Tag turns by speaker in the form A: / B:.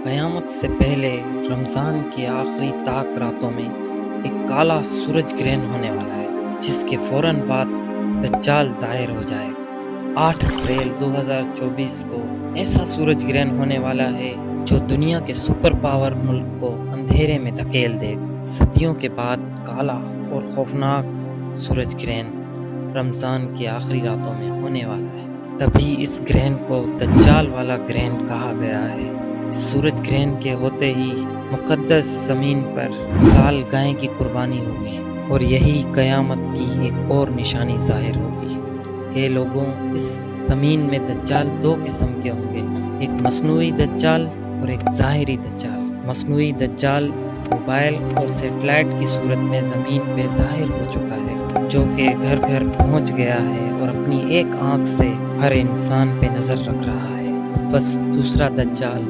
A: قیامت سے پہلے رمضان کی آخری طاق راتوں میں ایک کالا سورج گرہن ہونے والا ہے، جس کے فوراً بعد دجال ظاہر ہو جائے گا۔ 8 اپریل 2024 کو ایسا سورج گرہن ہونے والا ہے جو دنیا کے سپر پاور ملک کو اندھیرے میں دھکیل دے گا۔ صدیوں کے بعد کالا اور خوفناک سورج گرہن رمضان کی آخری راتوں میں ہونے والا ہے۔ تبھی اس گرہن کو دجال والا گرہن کہا گیا ہے۔ اس سورج گرہن کے ہوتے ہی مقدس زمین پر لال گائے کی قربانی ہوگی اور یہی قیامت کی ایک اور نشانی ظاہر ہوگی۔ ہے لوگوں، اس زمین میں دجال 2 قسم کے ہوں گے، ایک مصنوعی دجال اور ایک ظاہری دجال۔ مصنوعی دجال موبائل اور سیٹلائٹ کی صورت میں زمین پہ ظاہر ہو چکا ہے، جو کہ گھر گھر پہنچ گیا ہے اور اپنی ایک آنکھ سے ہر انسان پہ نظر رکھ رہا ہے۔ بس دوسرا دجال